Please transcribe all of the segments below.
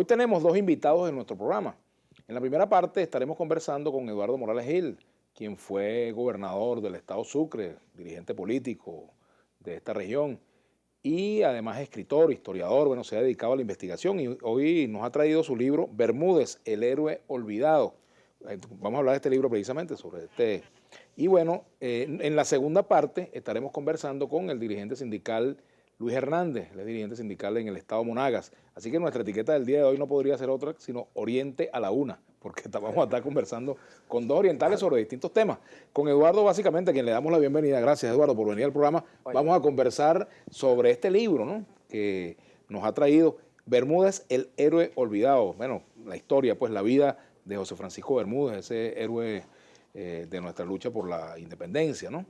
Hoy tenemos dos invitados en nuestro programa. En la primera parte estaremos conversando con Eduardo Morales Gil, quien fue gobernador del estado Sucre, dirigente político de esta región y además escritor, historiador, bueno, se ha dedicado a la investigación y hoy nos ha traído su libro Bermúdez, el héroe olvidado. Vamos a hablar de este libro precisamente, sobre este. Y bueno, en la segunda parte estaremos conversando con el dirigente sindical Luis Hernández, el dirigente sindical en el estado Monagas. Así que nuestra etiqueta del día de hoy no podría ser otra, sino Oriente a la Una, porque vamos a estar conversando con dos orientales sobre distintos temas. Con Eduardo, básicamente, a quien le damos la bienvenida. Gracias, Eduardo, por venir al programa. Vamos a conversar sobre este libro, ¿no?, que nos ha traído Bermúdez, el héroe olvidado. Bueno, la historia, pues la vida de José Francisco Bermúdez, ese héroe de nuestra lucha por la independencia, ¿no?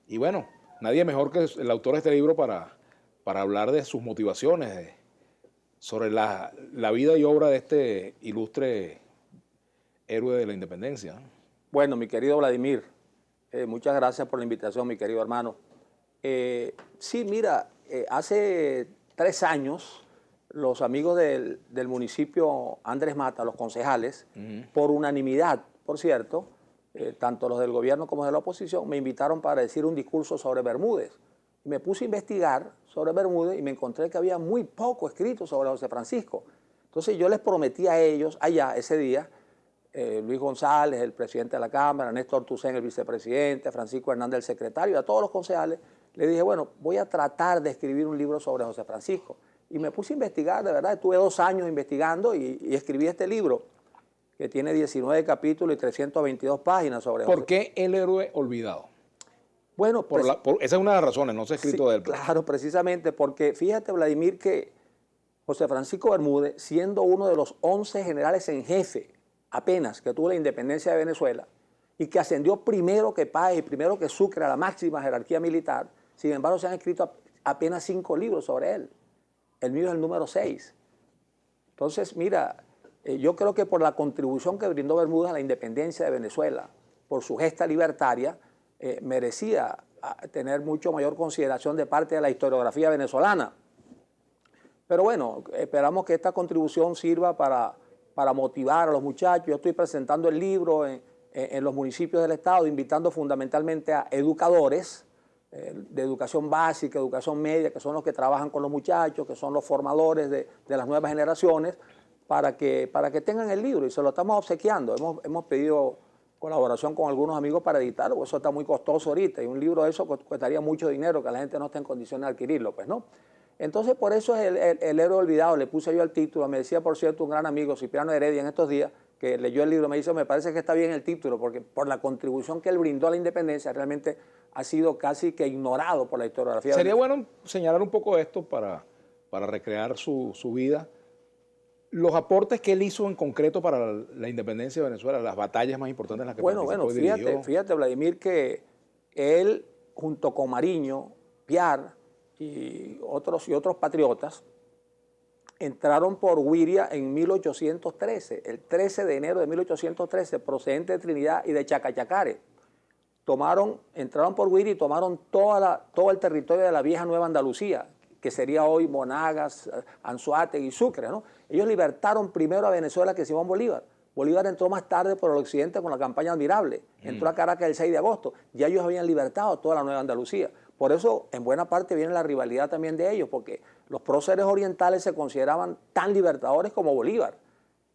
Y bueno, nadie mejor que el autor de este libro para hablar de sus motivaciones, sobre la vida y obra de este ilustre héroe de la independencia, ¿no? Bueno, mi querido Vladimir, muchas gracias por la invitación, mi querido hermano. Sí, mira, hace 3 años los amigos del municipio Andrés Mata, los concejales, por unanimidad, por cierto, tanto los del gobierno como de la oposición, me invitaron para decir un discurso sobre Bermúdez. Me puse a investigar sobre Bermúdez y me encontré que había muy poco escrito sobre José Francisco. Entonces yo les prometí a ellos, allá ese día, Luis González, el presidente de la Cámara, Néstor Tucen, el vicepresidente, Francisco Hernández, el secretario, a todos los concejales, les dije, bueno, voy a tratar de escribir un libro sobre José Francisco. Y me puse a investigar, de verdad, estuve 2 años investigando y escribí este libro, que tiene 19 capítulos y 322 páginas sobre ¿Por qué el héroe olvidado? Bueno, esa es una de las razones, no se ha escrito sí, de él. Claro, precisamente, porque fíjate, Vladimir, que José Francisco Bermúdez, siendo uno de los 11 generales en jefe, apenas, que tuvo la independencia de Venezuela, y que ascendió primero que Páez y primero que Sucre a la máxima jerarquía militar, sin embargo se han escrito apenas 5 libros sobre él. El mío es el número 6. Entonces, mira, yo creo que por la contribución que brindó Bermúdez a la independencia de Venezuela, por su gesta libertaria, merecía tener mucho mayor consideración de parte de la historiografía venezolana. Pero bueno, esperamos que esta contribución sirva para motivar a los muchachos. Yo estoy presentando el libro en los municipios del estado, invitando fundamentalmente a educadores de educación básica, educación media, que son los que trabajan con los muchachos, que son los formadores de las nuevas generaciones, para que tengan el libro, y se lo estamos obsequiando. Hemos pedido colaboración con algunos amigos para editarlo, eso está muy costoso ahorita, y un libro de eso costaría mucho dinero, que la gente no está en condiciones de adquirirlo, pues no. Entonces, por eso es el héroe olvidado, le puse yo el título. Me decía, por cierto, un gran amigo, Cipriano Heredia, en estos días, que leyó el libro, me dice, me parece que está bien el título, porque por la contribución que él brindó a la independencia, realmente ha sido casi que ignorado por la historiografía. Sería bueno señalar un poco esto para recrear su vida, los aportes que él hizo en concreto para la independencia de Venezuela, las batallas más importantes en las que participó y dirigió. Fíjate, Vladimir, que él, junto con Mariño, Piar y otros patriotas, entraron por Huiria en 1813, el 13 de enero de 1813, procedente de Trinidad y de Chacachacare. Entraron por Huiria y tomaron todo el territorio de la vieja Nueva Andalucía, que sería hoy Monagas, Anzoátegui y Sucre, ¿no? Ellos libertaron primero a Venezuela que Simón Bolívar. Bolívar entró más tarde por el occidente con la campaña Admirable. Entró a Caracas el 6 de agosto. Ya ellos habían libertado toda la Nueva Andalucía. Por eso, en buena parte, viene la rivalidad también de ellos, porque los próceres orientales se consideraban tan libertadores como Bolívar.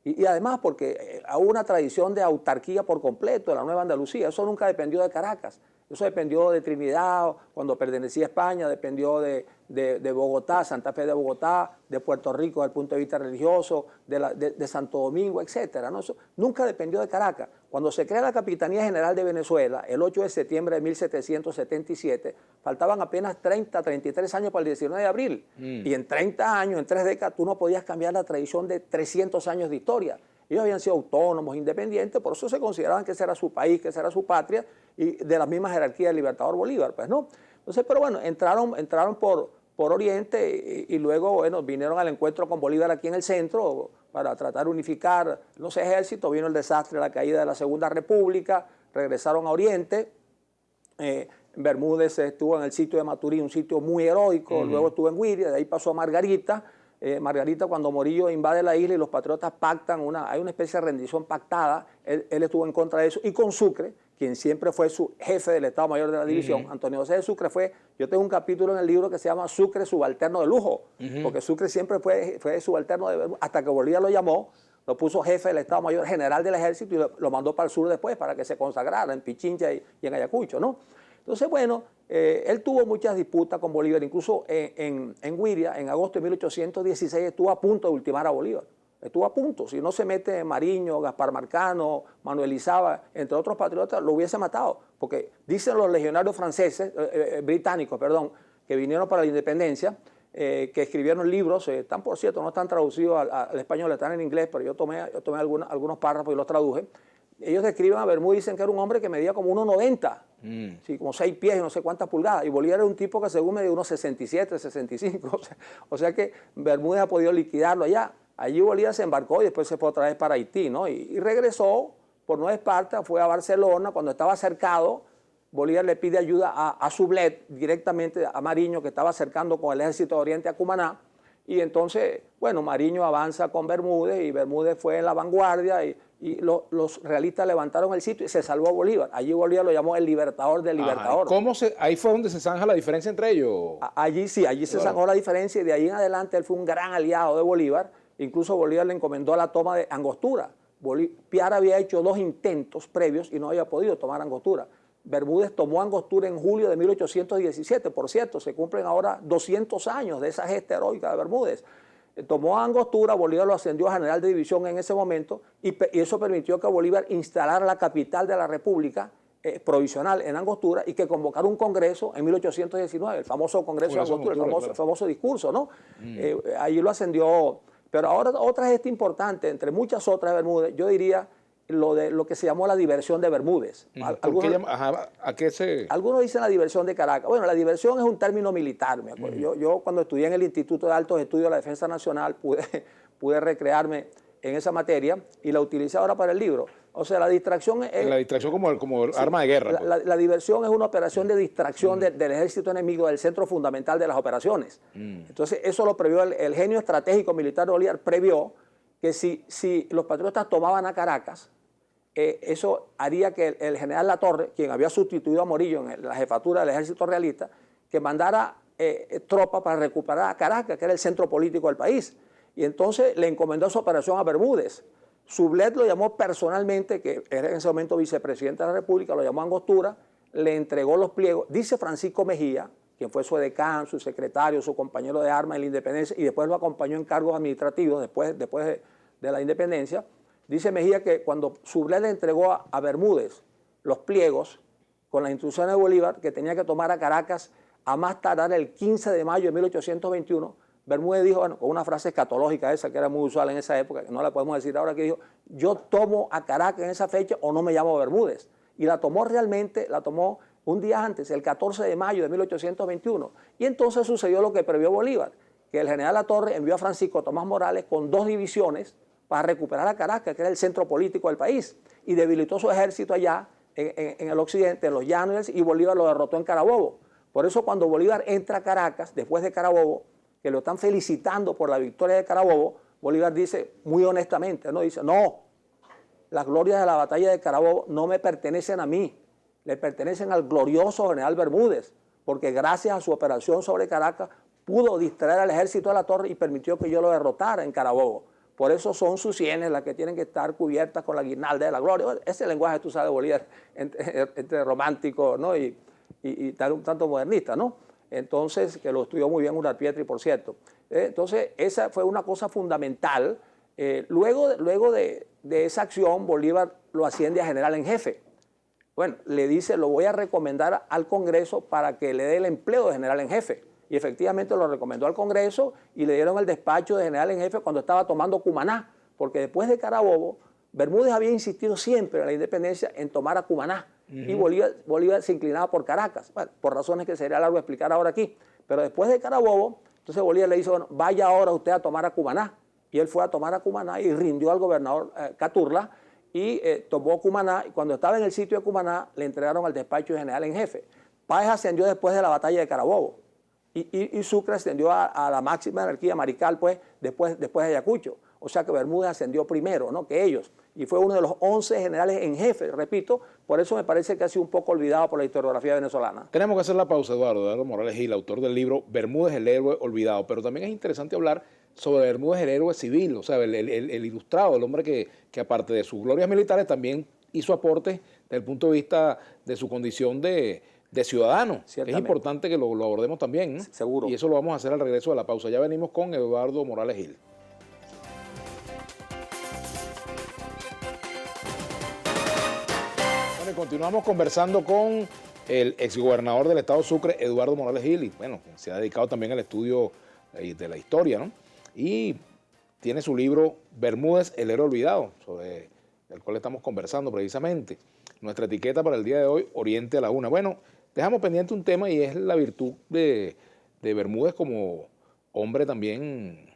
Y además porque hubo una tradición de autarquía por completo de la Nueva Andalucía. Eso nunca dependió de Caracas. Eso dependió de Trinidad, cuando pertenecía a España, dependió de Bogotá, Santa Fe de Bogotá, de Puerto Rico desde el punto de vista religioso, de Santo Domingo, etc., ¿no? Eso nunca dependió de Caracas. Cuando se crea la Capitanía General de Venezuela, el 8 de septiembre de 1777, faltaban apenas 33 años para el 19 de abril. Y en 30 años, en 3 décadas, tú no podías cambiar la tradición de 300 años de historia. Ellos habían sido autónomos, independientes, por eso se consideraban que ese era su país, que esa era su patria, y de la misma jerarquía del Libertador Bolívar, pues no. Entonces, pero bueno, entraron por Oriente y luego, bueno, vinieron al encuentro con Bolívar aquí en el centro para tratar de unificar los ejércitos. Vino el desastre, la caída de la Segunda República, regresaron a Oriente. Bermúdez estuvo en el sitio de Maturín, un sitio muy heroico, luego estuvo en Huiria, de ahí pasó a Margarita, Margarita, cuando Morillo invade la isla y los patriotas pactan, hay una especie de rendición pactada, él estuvo en contra de eso, y con Sucre, quien siempre fue su jefe del Estado Mayor de la División, Antonio José de Sucre yo tengo un capítulo en el libro que se llama Sucre subalterno de lujo, porque Sucre siempre fue subalterno de Bermúdez, hasta que Bolívar lo llamó, lo puso jefe del Estado Mayor General del Ejército y lo mandó para el sur después para que se consagrara en Pichincha y en Ayacucho, ¿no? Entonces, bueno, él tuvo muchas disputas con Bolívar, incluso en Güiria, en agosto de 1816, estuvo a punto de ultimar a Bolívar. Estuvo a punto. Si no se mete Mariño, Gaspar Marcano, Manuel Izaba, entre otros patriotas, lo hubiese matado. Porque dicen los legionarios franceses, británicos, perdón, que vinieron para la independencia, que escribieron libros, están, por cierto, no están traducidos al español, están en inglés, pero yo tomé algunos párrafos y los traduje. Ellos describen a Bermúdez, dicen que era un hombre que medía como 1,90, sí, como 6 pies y no sé cuántas pulgadas. Y Bolívar era un tipo que según medía unos 67, 65. O sea que Bermúdez ha podido liquidarlo allá. Allí Bolívar se embarcó y después se fue otra vez para Haití, ¿no? Y regresó por Nueva Esparta, fue a Barcelona. Cuando estaba cercado, Bolívar le pide ayuda a Sublet, directamente a Mariño, que estaba acercando con el ejército de Oriente a Cumaná. Y entonces, bueno, Mariño avanza con Bermúdez y Bermúdez fue en la vanguardia y los realistas levantaron el sitio y se salvó a Bolívar. Allí Bolívar lo llamó el libertador del libertador. Ahí fue donde se zanja la diferencia entre ellos? Allí sí, allí se zanjó la diferencia y de ahí en adelante él fue un gran aliado de Bolívar. Incluso Bolívar le encomendó la toma de Angostura. Piar había hecho 2 intentos previos y no había podido tomar Angostura. Bermúdez tomó Angostura en julio de 1817, por cierto, se cumplen ahora 200 años de esa gesta heroica de Bermúdez. Tomó Angostura, Bolívar lo ascendió a general de división en ese momento y eso permitió que Bolívar instalara la capital de la República provisional en Angostura y que convocara un congreso en 1819, el famoso Congreso de Angostura, el famoso discurso, ¿no? Allí lo ascendió, pero ahora otra gesta importante, entre muchas otras de Bermúdez, yo diría lo que se llamó la diversión de Bermúdez. Algunos dicen la diversión de Caracas. Bueno, la diversión es un término militar. Me acuerdo. Yo cuando estudié en el Instituto de Altos Estudios de la Defensa Nacional pude recrearme en esa materia y la utilicé ahora para el libro. O sea, la distracción es... La distracción como sí, arma de guerra. La diversión es una operación de distracción del ejército enemigo del centro fundamental de las operaciones. Entonces, eso lo previó el genio estratégico militar de Bolívar, previó que si los patriotas tomaban a Caracas, eso haría que el general Latorre, quien había sustituido a Morillo en la jefatura del ejército realista, que mandara tropas para recuperar a Caracas, que era el centro político del país. Y entonces le encomendó esa operación a Bermúdez. Sublet lo llamó personalmente, que era en ese momento vicepresidente de la República, lo llamó a Angostura, le entregó los pliegos. Dice Francisco Mejía, quien fue su edecán, su secretario, su compañero de armas en la independencia, y después lo acompañó en cargos administrativos después de la independencia. Dice Mejía que cuando Sublet le entregó a Bermúdez los pliegos con las instrucciones de Bolívar, que tenía que tomar a Caracas a más tardar el 15 de mayo de 1821, Bermúdez dijo, bueno, con una frase escatológica esa que era muy usual en esa época, que no la podemos decir ahora, que dijo, yo tomo a Caracas en esa fecha o no me llamo Bermúdez. Y la tomó realmente, la tomó un día antes, el 14 de mayo de 1821. Y entonces sucedió lo que previó Bolívar, que el general Latorre envió a Francisco Tomás Morales con 2 divisiones para recuperar a Caracas, que era el centro político del país, y debilitó su ejército allá en el occidente, en los llanos, y Bolívar lo derrotó en Carabobo. Por eso cuando Bolívar entra a Caracas, después de Carabobo, que lo están felicitando por la victoria de Carabobo, Bolívar dice muy honestamente, ¿no? Dice, no, las glorias de la batalla de Carabobo no me pertenecen a mí, le pertenecen al glorioso general Bermúdez, porque gracias a su operación sobre Caracas pudo distraer al ejército de Latorre y permitió que yo lo derrotara en Carabobo. Por eso son sus sienes las que tienen que estar cubiertas con la guirnalda de la gloria. Bueno, ese lenguaje, tú sabes, de Bolívar, entre romántico, ¿no? y un tanto modernista, ¿no? Entonces, que lo estudió muy bien Uralpietri, por cierto. Entonces, esa fue una cosa fundamental. Luego de esa acción, Bolívar lo asciende a general en jefe. Bueno, le dice, lo voy a recomendar al Congreso para que le dé el empleo de general en jefe. Y efectivamente lo recomendó al Congreso y le dieron el despacho de general en jefe cuando estaba tomando Cumaná, porque después de Carabobo, Bermúdez había insistido siempre en la independencia en tomar a Cumaná. Y Bolívar se inclinaba por Caracas, bueno, por razones que sería largo explicar ahora aquí. Pero después de Carabobo, entonces Bolívar le dice, bueno, vaya ahora usted a tomar a Cumaná. Y él fue a tomar a Cumaná y rindió al gobernador Caturla y tomó Cumaná. Y cuando estaba en el sitio de Cumaná, le entregaron al despacho de general en jefe. Páez ascendió después de la batalla de Carabobo. y Sucre ascendió a la máxima jerarquía marical pues, después de Ayacucho. O sea que Bermúdez ascendió primero, ¿no?, que ellos. Y fue uno de los 11 generales en jefe, repito, por eso me parece que ha sido un poco olvidado por la historiografía venezolana. Tenemos que hacer la pausa, Eduardo Morales Gil, autor del libro Bermúdez, el héroe olvidado. Pero también es interesante hablar sobre Bermúdez, el héroe civil, o sea, el ilustrado, el hombre que aparte de sus glorias militares también hizo aportes desde el punto de vista de su condición de ciudadano. Es importante que lo abordemos también, ¿no? Seguro. Y eso lo vamos a hacer al regreso de la pausa. Ya venimos con Eduardo Morales Gil. Bueno, y continuamos conversando con el exgobernador del estado Sucre, Eduardo Morales Gil, y bueno, se ha dedicado también al estudio de la historia, ¿no? Y tiene su libro Bermúdez, el héroe olvidado, sobre el cual estamos conversando precisamente. Nuestra etiqueta para el día de hoy, Oriente a la Una. Bueno, dejamos pendiente un tema y es la virtud de Bermúdez como hombre también,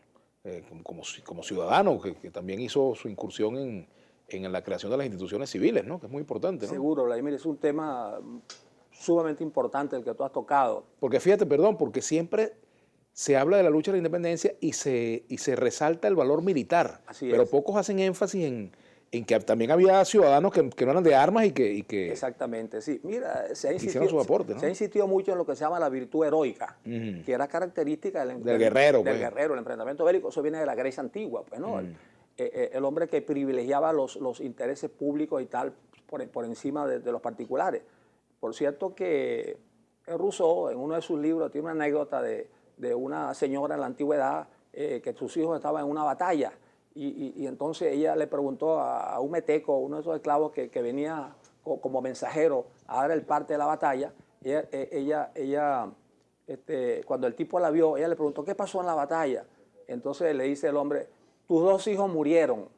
como ciudadano, que también hizo su incursión en la creación de las instituciones civiles, ¿no? Que es muy importante, ¿no? Seguro, Vladimir, es un tema sumamente importante el que tú has tocado. Porque fíjate, porque siempre se habla de la lucha de la independencia y se resalta el valor militar, pero pocos hacen énfasis en que también había ciudadanos que no eran de armas y que exactamente, sí. Mira, se ha insistido mucho en lo que se llama la virtud heroica, que era característica del guerrero, el enfrentamiento bélico. Eso viene de la Grecia antigua, pues, ¿no? El hombre que privilegiaba los intereses públicos y tal por encima de los particulares. Por cierto que Rousseau, en uno de sus libros, tiene una anécdota de una señora en la antigüedad que sus hijos estaban en una batalla y entonces ella le preguntó a un meteco, uno de esos esclavos que venía como mensajero a dar el parte de la batalla. Cuando el tipo la vio, ella le preguntó, ¿qué pasó en la batalla? Entonces le dice el hombre, tus 2 hijos murieron.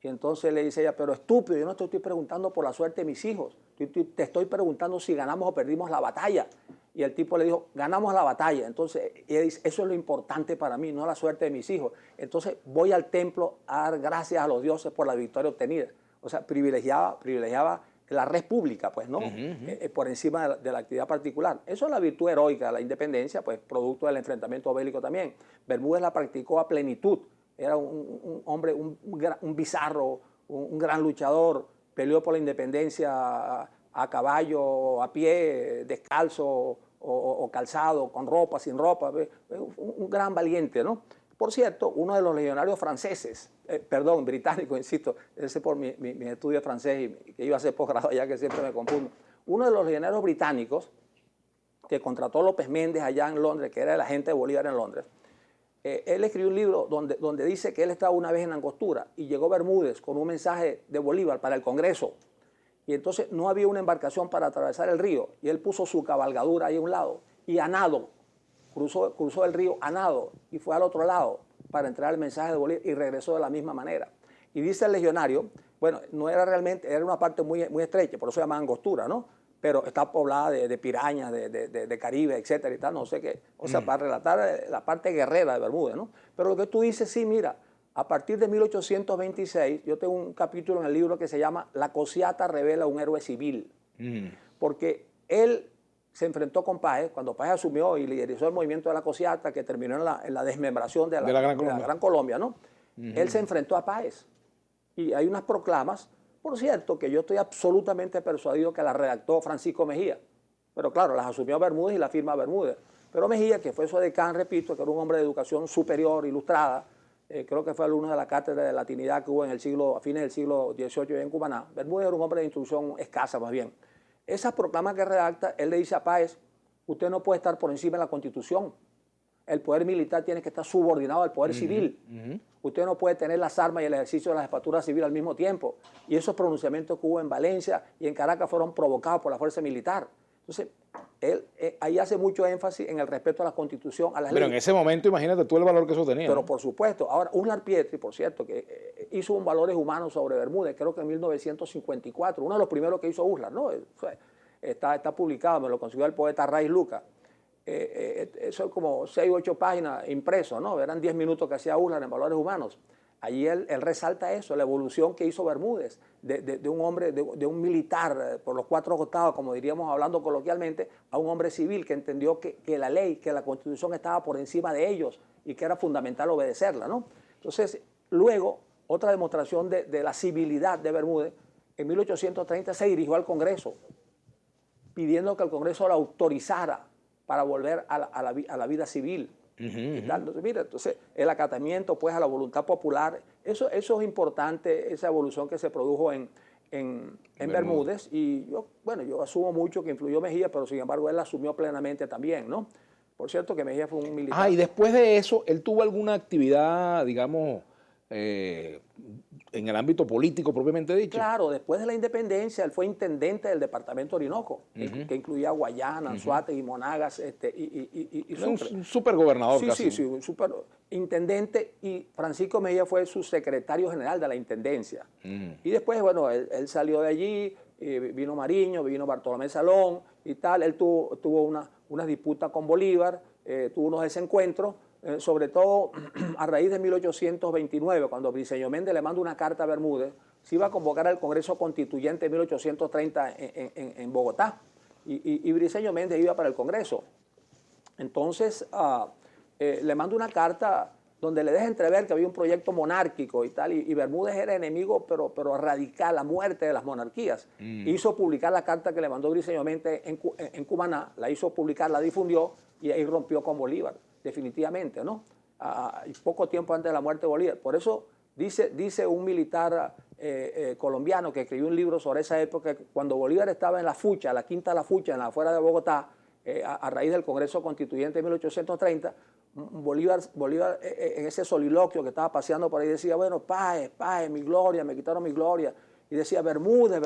Y entonces le dice ella, pero estúpido, yo no te estoy preguntando por la suerte de mis hijos, te estoy preguntando si ganamos o perdimos la batalla. Y el tipo le dijo, ganamos la batalla. Entonces ella dice, eso es lo importante para mí, no la suerte de mis hijos. Entonces voy al templo a dar gracias a los dioses por la victoria obtenida. O sea, privilegiaba la red pública, pues, ¿no? Por encima de la actividad particular. Eso es la virtud heroica, la independencia, pues, producto del enfrentamiento bélico también. Bermúdez la practicó a plenitud. Era un hombre, un bizarro, un gran luchador, peleó por la independencia a caballo, a pie, descalzo o calzado, con ropa, sin ropa, un gran valiente, ¿no? Por cierto, uno de los legionarios franceses, británicos, insisto, ese por mi estudio francés y que iba a hacer posgrado allá, que siempre me confundo, uno de los legionarios británicos que contrató López Méndez allá en Londres, que era el agente de Bolívar en Londres, él escribió un libro donde dice que él estaba una vez en Angostura y llegó Bermúdez con un mensaje de Bolívar para el Congreso. Y entonces no había una embarcación para atravesar el río. Y él puso su cabalgadura ahí a un lado y a nado, cruzó el río a nado y fue al otro lado para entregar el mensaje de Bolívar y regresó de la misma manera. Y dice el legionario, bueno, no era realmente, era una parte muy, muy estrecha, por eso se llama Angostura, ¿no? Pero está poblada de pirañas, de Caribe, etcétera y tal, no sé qué. O sea, para relatar la parte guerrera de Bermúdez, ¿no? Pero lo que tú dices, sí, mira, a partir de 1826, yo tengo un capítulo en el libro que se llama La Cociata revela a un héroe civil. Porque él se enfrentó con Páez, cuando Páez asumió y liderizó el movimiento de la Cociata, que terminó en la desmembración de la Gran Colombia, ¿no? Él se enfrentó a Páez. Y hay unas proclamas. Por cierto, que yo estoy absolutamente persuadido que la redactó Francisco Mejía. Pero claro, las asumió Bermúdez y la firma Bermúdez. Pero Mejía, que fue su decán, repito, que era un hombre de educación superior, ilustrada, creo que fue alumno de la cátedra de latinidad que hubo a fines del siglo XVIII en Cumaná. Bermúdez era un hombre de instrucción escasa, más bien. Esas proclamas que redacta, él le dice a Páez, usted no puede estar por encima de la Constitución. El poder militar tiene que estar subordinado al poder civil. Usted no puede tener las armas y el ejercicio de la jefatura civil al mismo tiempo. Y esos pronunciamientos que hubo en Valencia y en Caracas fueron provocados por la fuerza militar. Entonces, él ahí hace mucho énfasis en el respeto a la Constitución, a las leyes. Pero en ese momento, imagínate tú el valor que eso tenía. Pero ¿no? por supuesto. Ahora, Uslar Pietri, por cierto, que hizo un Valores Humanos sobre Bermúdez, creo que en 1954, uno de los primeros que hizo Uslar, ¿no? Está publicado, me lo consiguió el poeta Raiz Luca. Eso es como 6 u 8 páginas impreso, ¿no? Eran 10 minutos que hacía Uslar en Valores Humanos. allí él resalta eso, la evolución que hizo Bermúdez, de un hombre, de un militar por los cuatro costados, como diríamos hablando coloquialmente, a un hombre civil que entendió que la ley, que la Constitución estaba por encima de ellos y que era fundamental obedecerla, ¿no? Entonces, luego, otra demostración de la civilidad de Bermúdez, en 1830 se dirigió al Congreso, pidiendo que el Congreso la autorizara para volver a la vida civil. Entonces, mira, entonces el acatamiento pues a la voluntad popular, eso es importante, esa evolución que se produjo en Bermúdez, y yo asumo mucho que influyó Mejía, pero sin embargo él asumió plenamente también, ¿no? Por cierto que Mejía fue un militar. Y después de eso, ¿él tuvo alguna actividad, digamos, en el ámbito político propiamente dicho? Claro, después de la independencia, él fue intendente del departamento Orinoco, que incluía Guayana, Anzoátegui, Monagas y Sucre. Un supergobernador casi. Sí, un superintendente, y Francisco Mejía fue su secretario general de la intendencia. Y después, bueno, él salió de allí, vino Mariño, vino Bartolomé Salón y tal. Él tuvo una disputa con Bolívar, tuvo unos desencuentros, sobre todo a raíz de 1829, cuando Briceño Méndez le manda una carta a Bermúdez, se iba a convocar al Congreso Constituyente en 1830 en Bogotá, y Briceño Méndez iba para el Congreso. Entonces le manda una carta donde le deja entrever que había un proyecto monárquico y tal, y Bermúdez era enemigo, pero radical, a muerte de las monarquías. Hizo publicar la carta que le mandó Briceño Méndez en Cumaná, la hizo publicar, la difundió, y ahí rompió con Bolívar, definitivamente, ¿no? Poco tiempo antes de la muerte de Bolívar. Por eso dice un militar colombiano que escribió un libro sobre esa época, cuando Bolívar estaba en la Fucha, la Quinta de la Fucha, en la afuera de Bogotá, a raíz del Congreso Constituyente de 1830, Bolívar en ese soliloquio que estaba paseando por ahí decía, bueno, Páez, mi gloria, me quitaron mi gloria. Y decía, Bermúdez,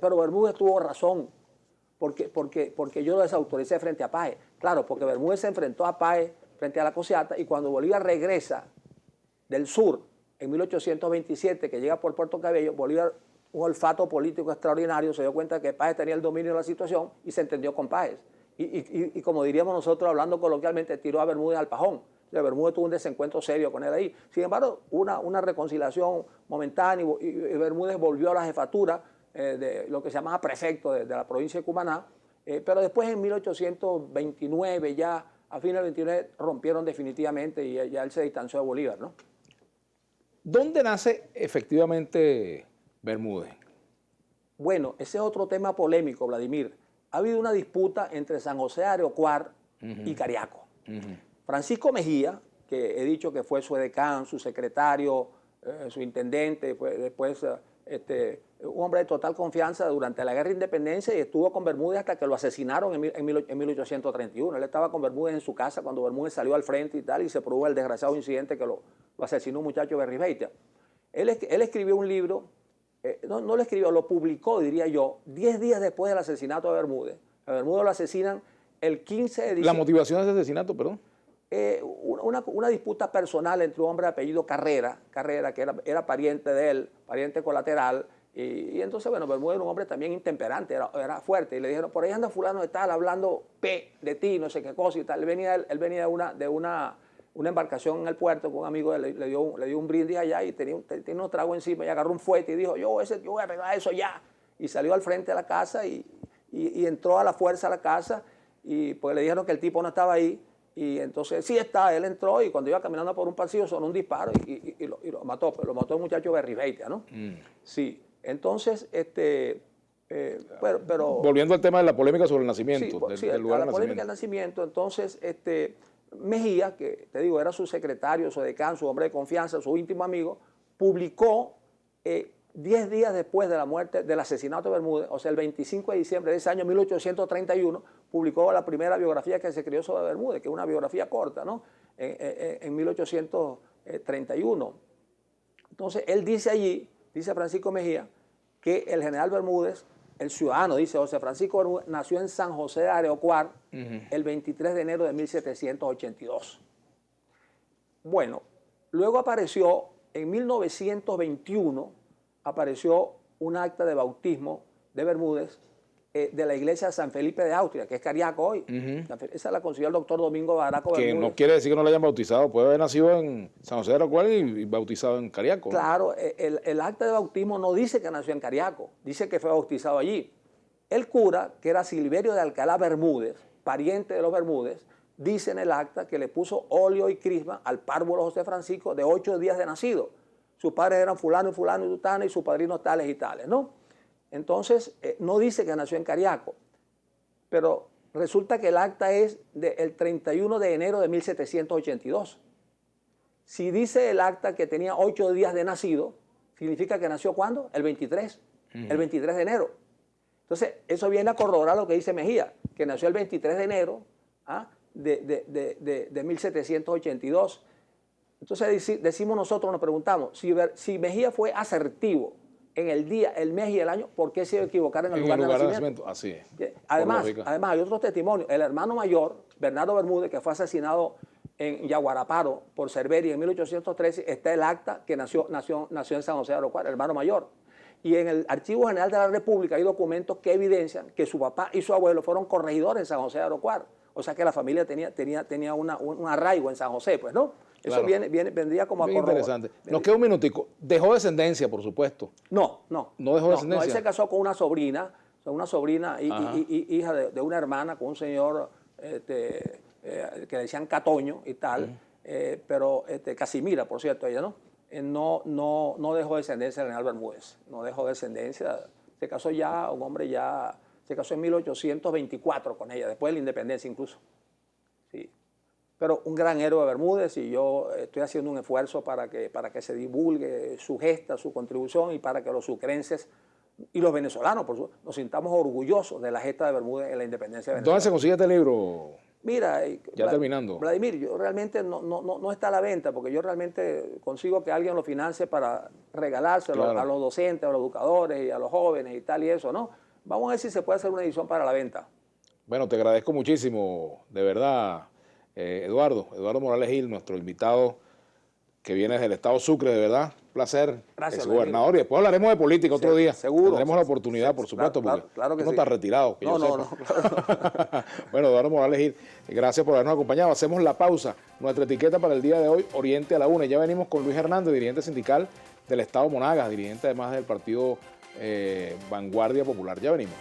pero Bermúdez tuvo razón, porque yo lo desautoricé frente a Páez. Claro, porque Bermúdez se enfrentó a Páez frente a la Cociata, y cuando Bolívar regresa del sur en 1827, que llega por Puerto Cabello, Bolívar, un olfato político extraordinario, se dio cuenta que Páez tenía el dominio de la situación y se entendió con Páez. Y como diríamos nosotros hablando coloquialmente, tiró a Bermúdez al pajón. O sea, Bermúdez tuvo un desencuentro serio con él ahí. Sin embargo, una reconciliación momentánea, y Bermúdez volvió a la jefatura de lo que se llamaba prefecto de la provincia de Cumaná, pero después en 1829, ya a fines del 29, rompieron definitivamente y ya él se distanció de Bolívar, ¿no? ¿Dónde nace efectivamente Bermúdez? Bueno, ese es otro tema polémico, Vladimir. Ha habido una disputa entre San José de Areocuar y Cariaco. Francisco Mejía, que he dicho que fue su edecán, su secretario, su intendente, después un hombre de total confianza durante la Guerra de Independencia, y estuvo con Bermúdez hasta que lo asesinaron en 1831. Él estaba con Bermúdez en su casa cuando Bermúdez salió al frente y tal, y se produjo el desgraciado incidente que lo asesinó un muchacho de Berribeitia. Él escribió un libro, no lo escribió, lo publicó, diría yo, 10 días después del asesinato de Bermúdez. A Bermúdez lo asesinan el 15 de diciembre. ¿La motivación de ese asesinato, perdón? Una disputa personal entre un hombre de apellido Carrera, que era pariente de él, pariente colateral, y entonces, bueno, Bermúdez era un hombre también intemperante, era fuerte, y le dijeron, por ahí anda fulano de tal, hablando de ti, no sé qué cosa y tal. Él venía de una embarcación en el puerto con un amigo, le dio un brindis allá, y tenía unos tragos encima, y agarró un fuete y dijo, yo voy a arreglar eso ya. Y salió al frente de la casa y entró a la fuerza a la casa, y pues le dijeron que el tipo no estaba ahí. Y entonces, sí está, él entró, y cuando iba caminando por un pasillo sonó un disparo y lo mató. Pero lo mató el muchacho Berribeitia, ¿no? Sí, entonces, pero... Volviendo al tema de la polémica sobre el nacimiento, del lugar del nacimiento. La polémica del nacimiento, entonces, Mejía, que te digo, era su secretario, su decano, su hombre de confianza, su íntimo amigo, publicó 10 días después de la muerte, del asesinato de Bermúdez, o sea, el 25 de diciembre de ese año 1831, publicó la primera biografía que se escribió sobre Bermúdez, que es una biografía corta, ¿no? En 1831. Entonces, él dice allí, dice Francisco Mejía, que el general Bermúdez, el ciudadano, dice José Francisco Bermúdez, nació en San José de Areocuar el 23 de enero de 1782. Bueno, luego apareció, en 1921, apareció un acta de bautismo de Bermúdez de la iglesia de San Felipe de Austria, que es Cariaco hoy. Esa la consiguió el doctor Domingo Baraco Que Bermúdez. no quiere decir que no lo hayan bautizado, puede haber nacido en San José de Arocual y bautizado en Cariaco. Claro, el acta de bautismo no dice que nació en Cariaco, dice que fue bautizado allí. El cura, que era Silverio de Alcalá Bermúdez, pariente de los Bermúdez, dice en el acta que le puso óleo y crisma al párvulo José Francisco de 8 días de nacido. Sus padres eran fulano y fulano y tutano y sus padrinos tales y tales, ¿no? Entonces, no dice que nació en Cariaco, pero resulta que el acta es del 31 de enero de 1782. Si dice el acta que tenía 8 días de nacido, significa que nació ¿cuándo? El 23, el 23 de enero. Entonces, eso viene a corroborar lo que dice Mejía, que nació el 23 de enero de 1782. Entonces decimos nosotros, nos preguntamos, si Mejía fue asertivo en el día, el mes y el año, ¿por qué se iba a equivocar en el lugar de nacimiento? Así es. Además, hay otros testimonios. El hermano mayor, Bernardo Bermúdez, que fue asesinado en Yaguaraparo por Cerveri en 1813, está el acta que nació en San José de Arocuar, el hermano mayor. Y en el Archivo General de la República hay documentos que evidencian que su papá y su abuelo fueron corregidores en San José de Arocuar. O sea que la familia tenía un arraigo en San José, pues, ¿no? Eso Claro. vendría como a Bien corroborar. interesante. Nos queda un minutico. ¿Dejó descendencia, por supuesto? No dejó descendencia. No, él se casó con una sobrina hija de una hermana, con un señor que le decían Catoño y tal, pero Casimira, por cierto, ella, ¿no? No dejó descendencia de Renal Bermúdez, no dejó descendencia. Se casó ya, un hombre ya, se casó en 1824 con ella, después de la independencia incluso. Sí. Pero un gran héroe de Bermúdez, y yo estoy haciendo un esfuerzo para que se divulgue su gesta, su contribución, y para que los sucrenses y los venezolanos, por supuesto, nos sintamos orgullosos de la gesta de Bermúdez en la independencia de Venezuela. ¿Dónde se consigue este libro? Mira, terminando. Vladimir, yo realmente no está a la venta, porque yo realmente consigo que alguien lo financie para regalárselo a los docentes, a los educadores y a los jóvenes y tal y eso, ¿no? Vamos a ver si se puede hacer una edición para la venta. Bueno, te agradezco muchísimo, de verdad, Eduardo Morales Gil, nuestro invitado que viene desde el estado Sucre, de verdad, placer. Gracias, es gobernador, y después hablaremos de política otro día. Seguro. Tendremos la oportunidad, por supuesto, claro porque que tú no sí. estás retirado. No. Claro. Bueno, Eduardo Morales Gil, gracias por habernos acompañado. Hacemos la pausa. Nuestra etiqueta para el día de hoy, Oriente a la Una. Ya venimos con Luis Hernández, dirigente sindical del estado Monagas, dirigente además del partido Vanguardia Popular. Ya venimos.